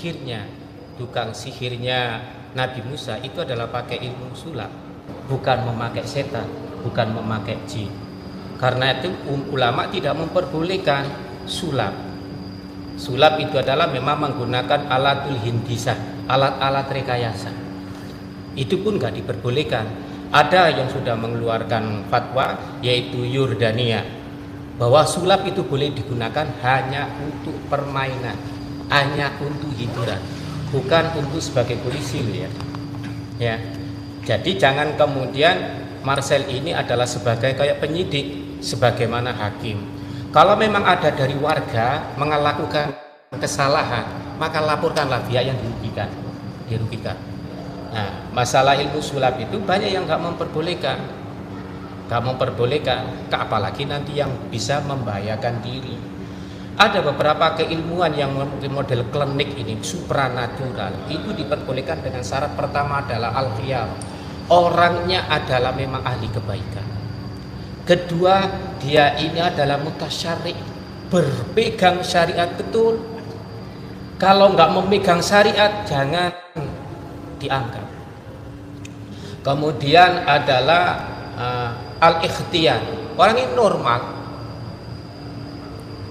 sihirnya, tukang sihirnya Nabi Musa itu adalah pakai ilmu sulap, bukan memakai setan, bukan memakai jin. Karena itu ulama tidak memperbolehkan sulap. Sulap itu adalah memang menggunakan alatul hindisah, alat-alat rekayasa. Itu pun nggak diperbolehkan. Ada yang sudah mengeluarkan fatwa, yaitu Yordania, bahwa sulap itu boleh digunakan hanya untuk permainan, hanya untuk hiburan, bukan untuk sebagai polisi, ya. Jadi jangan kemudian Marcel ini adalah sebagai kayak penyidik, sebagaimana hakim. Kalau memang ada dari warga melakukan kesalahan, maka laporkanlah pihak yang dirugikan. Nah, masalah ilmu sulap itu banyak yang nggak memperbolehkan, apalagi nanti yang bisa membahayakan diri. Ada beberapa keilmuan yang model klinik ini supranatural itu diperbolehkan dengan syarat pertama adalah al-khiyar, orangnya adalah memang ahli kebaikan. Kedua, dia ini adalah mutasyari', berpegang syariat betul. Kalau nggak memegang syariat jangan dianggap. Kemudian adalah al-ikhtiyar, orang ini normal,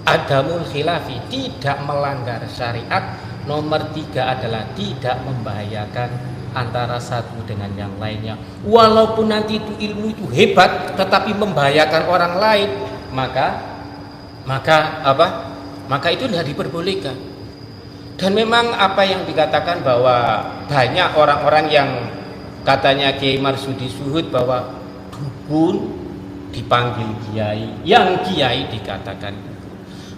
adamul khilafi, tidak melanggar syariat. Nomor 3 adalah tidak membahayakan antara satu dengan yang lainnya. Walaupun nanti itu ilmu itu hebat tetapi membahayakan orang lain, maka itu tidak diperbolehkan. Dan memang apa yang dikatakan bahwa banyak orang-orang yang katanya Kiai Marsudi Suhud bahwa dukun dipanggil kiai, yang kiai dikatakan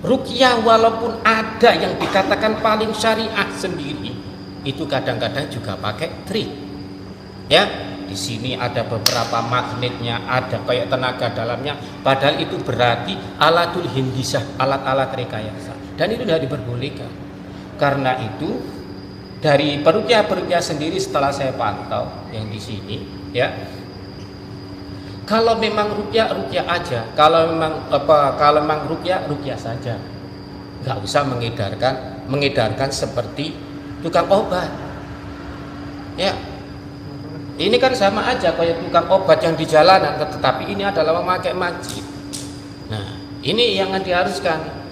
ruqyah, walaupun ada yang dikatakan paling syariah sendiri, itu kadang-kadang juga pakai trik. Ya, di sini ada beberapa magnetnya, ada kayak tenaga dalamnya, padahal itu berarti alatul hindisah, alat-alat rekayasa, dan itu tidak diperbolehkan. Karena itu dari peruqyah sendiri setelah saya pantau yang di sini, ya, kalau memang ruqyah aja, kalau memang ruqyah saja, nggak usah mengedarkan seperti tukang obat. Ya, ini kan sama aja kayak tukang obat yang di jalanan, tetapi ini adalah memakai masjid. Nah, ini yang diharuskan.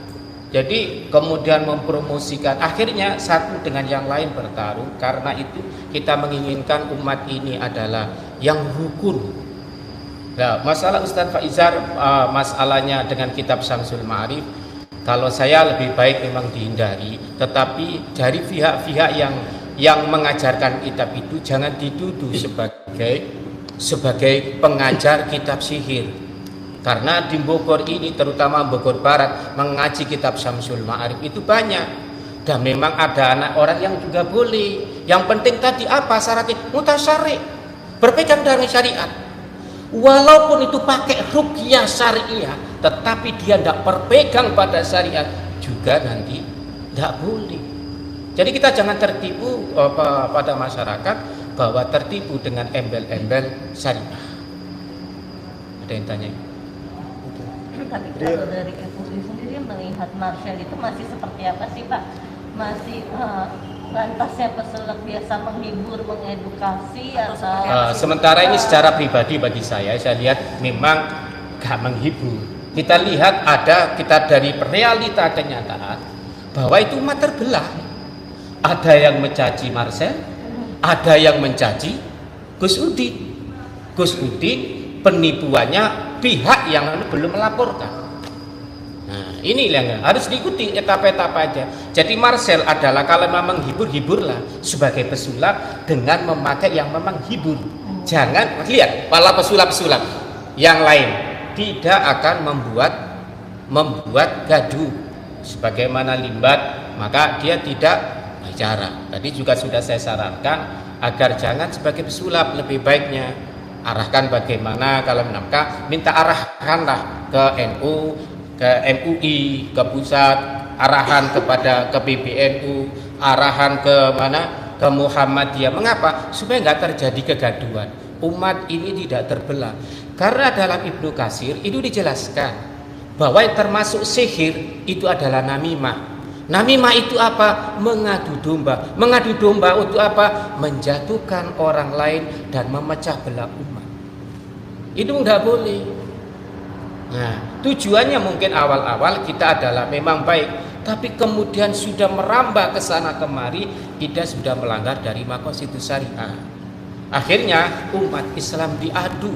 Jadi kemudian mempromosikan, akhirnya satu dengan yang lain bertarung. Karena itu kita menginginkan umat ini adalah yang rukun. Nah, masalah Ustaz Faizar, masalahnya dengan kitab Syamsul Ma'arif, kalau saya lebih baik memang dihindari. Tetapi dari pihak-pihak yang mengajarkan kitab itu jangan dituduh sebagai pengajar kitab sihir. Karena di Bogor ini, terutama Bogor Barat, mengaji kitab Syamsul Ma'arif itu banyak. Dan memang ada anak orang yang juga boleh. Yang penting tadi apa syaratnya? Mutasyari', berpegang dengan syariat. Walaupun itu pakai ruqyah syariah, tetapi dia tidak berpegang pada syariat, juga nanti tidak boleh. Jadi kita jangan tertipu pada masyarakat bahwa tertipu dengan embel-embel syariah. Ada yang tanya? Tapi kalau dari FUI sendiri melihat Marcel itu masih seperti apa sih Pak? Masih lantasnya pesulap biasa menghibur, mengedukasi, atau sementara ini secara pribadi bagi saya lihat memang gak menghibur. Kita lihat kita dari realita kenyataan bahwa itu umat terbelah. Ada yang mencaci Marcel, ada yang mencaci Gus Udin. Gus Udin penipuannya pihak yang belum melaporkan. Nah, ini yang harus diikuti etapa-etapa aja. Jadi Marcel adalah kalau memang hiburlah sebagai pesulap dengan memakai yang memang hibur. Jangan lihat para pesulap-pesulap yang lain tidak akan membuat gaduh sebagaimana Limbat, maka dia tidak bicara. Tadi juga sudah saya sarankan agar jangan sebagai pesulap, lebih baiknya arahkan bagaimana kalau minta arahkanlah ke NU, ke MUI, ke pusat, arahan kepada ke PBNU, arahan ke mana, ke Muhammadiyah. Mengapa? Supaya nggak terjadi kegaduhan. Umat ini tidak terbelah. Karena dalam Ibnu Katsir itu dijelaskan bahwa yang termasuk sihir itu adalah namimah. Namimah itu apa? Mengadu domba. Mengadu domba untuk apa? Menjatuhkan orang lain dan memecah belah umat. Itu enggak boleh. Nah, tujuannya mungkin awal-awal kita adalah memang baik, tapi kemudian sudah merambah ke sana kemari, kita sudah melanggar dari maqasid syariah. Akhirnya umat Islam diadu.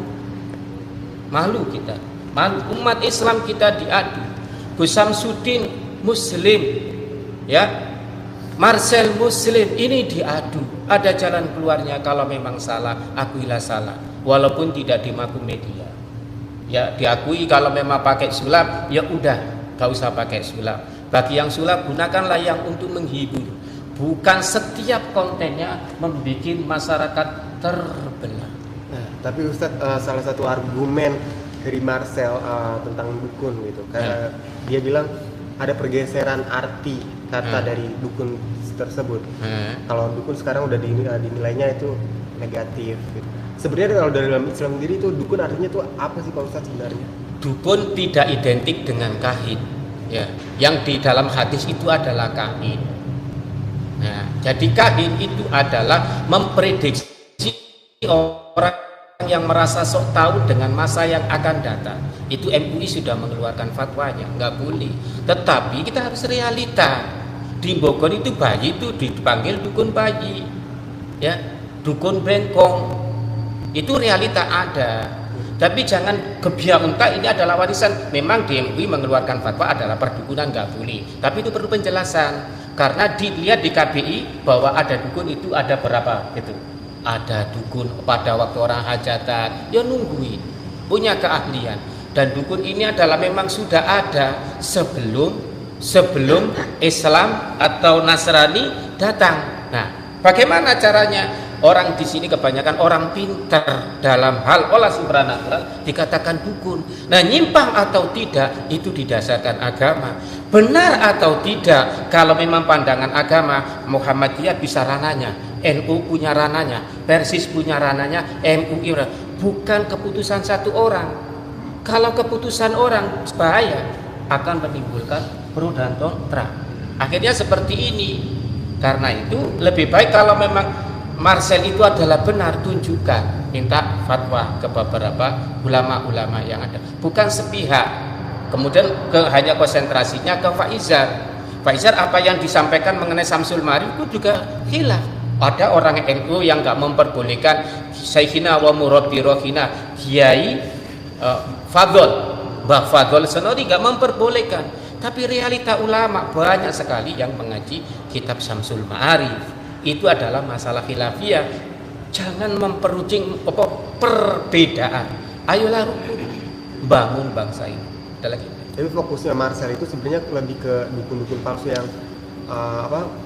Malu kita. Malu umat Islam kita diadu. Gus Samsudin Muslim, ya, Marcel Muslim, ini diadu. Ada jalan keluarnya. Kalau memang salah, akuilah salah, walaupun tidak dimaku media. Ya, diakui kalau memang pakai sulap, ya udah, gak usah pakai sulap. Bagi yang sulap, gunakanlah yang untuk menghibur. Bukan setiap kontennya membuat masyarakat terbelah. Nah, tapi Ustadz, salah satu argumen dari Marcel tentang dukun gitu, karena dia bilang ada pergeseran arti kata dari dukun tersebut. Kalau dukun sekarang udah dinilainya itu negatif gitu. Sebenarnya kalau dari dalam Islam sendiri itu dukun artinya itu apa sih Pak Ustadz sebenarnya? Dukun tidak identik dengan kahin, ya. Yang di dalam hadis itu adalah kahin. Nah, jadi kahin itu adalah memprediksi orang yang merasa sok tahu dengan masa yang akan datang. Itu MUI sudah mengeluarkan fatwanya, nggak boleh. Tetapi kita harus realita. Di Bogor itu bayi itu dipanggil dukun bayi, ya, dukun bengkong. Itu realita ada. Tapi jangan gebiak unta ini adalah warisan. Memang di MUI mengeluarkan fatwa adalah perdukunan, nggak boleh. Tapi itu perlu penjelasan. Karena dilihat di KBI bahwa ada dukun itu ada berapa gitu. Ada dukun pada waktu orang hajatan, ya nungguin, punya keahlian. Dan dukun ini adalah memang sudah ada sebelum Islam atau Nasrani datang. Nah, bagaimana caranya? Orang di sini kebanyakan orang pintar dalam hal olah supranatural dikatakan dukun. Nah, nyimpang atau tidak itu didasarkan agama. Benar atau tidak, kalau memang pandangan agama, Muhammadiyah bisa rananya, NU punya rananya, Persis punya rananya, MUI, bukan keputusan satu orang. Kalau keputusan orang bahaya, akan menimbulkan pro dan kontra. Akhirnya seperti ini. Karena itu lebih baik kalau memang Marcel itu adalah benar, tunjukkan, minta fatwa ke beberapa ulama-ulama yang ada, bukan sepihak. Kemudian hanya konsentrasinya ke Faizar. Faizar apa yang disampaikan mengenai Samsul Ma'arif itu juga khilaf. Ada orang NU yang nggak memperbolehkan Syekhina wa Murabbi Rohina Kiai Fadl, Mbah Fadl Senori nggak memperbolehkan. Tapi realita ulama banyak sekali yang mengaji kitab Samsul Ma'arif. Itu adalah masalah khilafiyah. Jangan memperuncing perbedaan. Ayolah rukun, bangun bangsa ini. Ada lagi. Tapi fokusnya Marcel itu sebenarnya lebih ke dukun-dukun palsu yang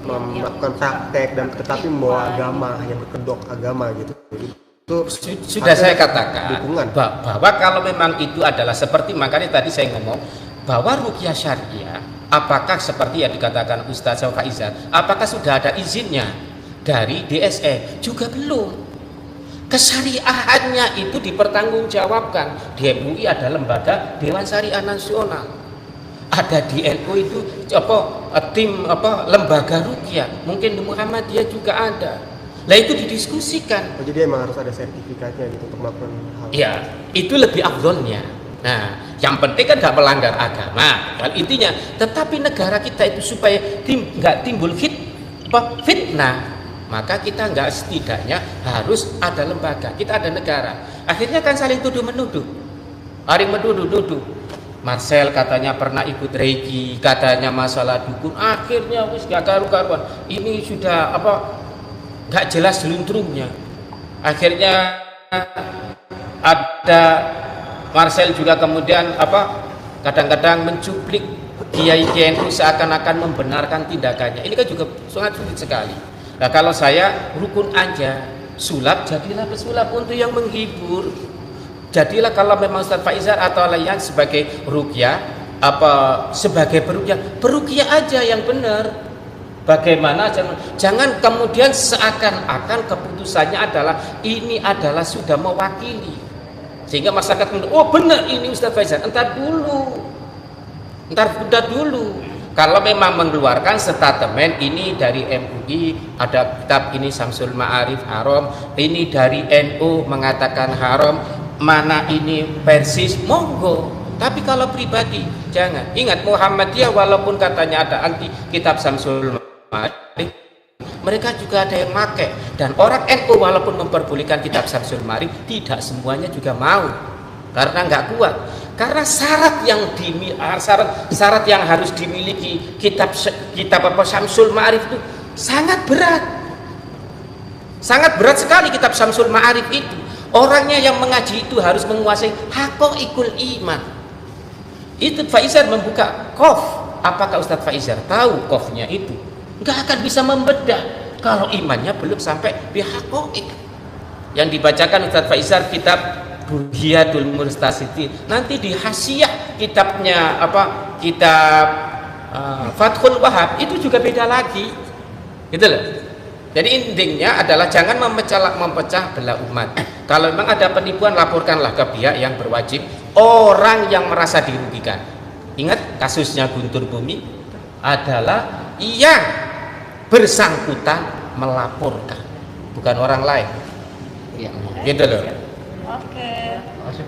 melakukan praktek dan tetapi membawa agama, hanya berkedok agama gitu. Itu sudah saya katakan dukungan. Bahwa kalau memang itu adalah seperti, makanya tadi saya ngomong bahwa ruqyah syariah, apakah seperti yang dikatakan Ustaz Faizal, apakah sudah ada izinnya dari DSE? Juga belum. Kesyariahannya itu dipertanggungjawabkan. Di MUI ada lembaga Dewan Syariah Nasional, ada di NU itu tim lembaga ruqyah, mungkin di Muhammadiyah juga ada. Lah itu didiskusikan. Oh, jadi emang harus ada sertifikatnya gitu untuk melakukan hal. Ya, itu lebih afdolnya. Nah, yang penting kan nggak melanggar agama, kan intinya. Tetapi negara kita itu supaya nggak timbul fitnah, maka kita nggak, setidaknya harus ada lembaga, kita ada negara. Akhirnya kan saling tuduh menuduh, saling menuduh. Marcel katanya pernah ikut reiki, katanya masalah dukun. Akhirnya wis nggak karu-karuan. Ini sudah nggak jelas seluntrungnya. Akhirnya ada Marcel juga kemudian kadang-kadang mencuplik kiai-kiai NU seakan-akan membenarkan tindakannya. Ini kan juga sangat sulit sekali. Nah, kalau saya rukun aja, sulap jadilah pesulap untuk yang menghibur. Jadilah kalau memang Ustaz Faizal atau lain sebagai ruqyah, sebagai peruqyah aja yang benar. Bagaimana jangan kemudian seakan-akan keputusannya adalah ini adalah sudah mewakili. Sehingga masyarakat oh benar ini Ustaz Faizal, entar dulu. Kalau memang mengeluarkan statement ini dari MUI, ada kitab ini Syamsul Ma'arif haram, ini dari NU mengatakan haram, mana ini persis, monggo. Tapi kalau pribadi jangan. Ingat, Muhammadiyah walaupun katanya ada anti kitab Syamsul Ma'arif, mereka juga ada yang pakai. Dan orang NU walaupun memperbolehkan kitab Syamsul Ma'arif, tidak semuanya juga mau, karena nggak kuat. Karena syarat yang harus dimiliki kitab apa Syamsul Ma'arif itu sangat berat. Sangat berat sekali kitab Syamsul Ma'arif itu. Orangnya yang mengaji itu harus menguasai haqaiqul iman. Itu Faizar membuka qaf. Apakah Ustadz Faizar tahu qafnya itu? Nggak akan bisa membedah kalau imannya belum sampai bihaqaiq. Yang dibacakan Ustadz Faizar kitab Burhiyatul Mustasidin, nanti di hasiah kitabnya apa, kitab Fathul Wahab itu juga beda lagi, gitu loh. Jadi intinya adalah jangan memecah belah umat. Kalau memang ada penipuan, laporkanlah ke pihak yang berwajib, orang yang merasa dirugikan. Ingat kasusnya Guntur Bumi adalah yang bersangkutan melaporkan, bukan orang lain, gitu loh. Oke.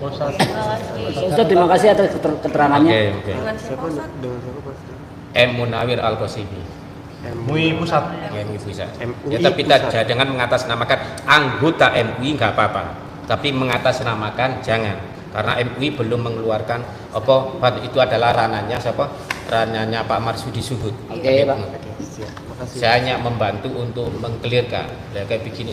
Ustaz, terima kasih atas keterangannya. Oke. Siapa dengan siapa Pak? M. Munawir Al-Qasibi, MUI Pusat. MUI Pusat. MUI Ya, tapi Pusat. jangan mengatasnamakan anggota MUI, nggak apa-apa. Tapi mengatasnamakan jangan, karena MUI belum mengeluarkan apa itu adalah ranahnya siapa? Ranahnya Pak Marsudi Suhud. Oke, Pak. Siap. Makasih. Saya hanya membantu untuk mengkelirkan, ya, kayak begini.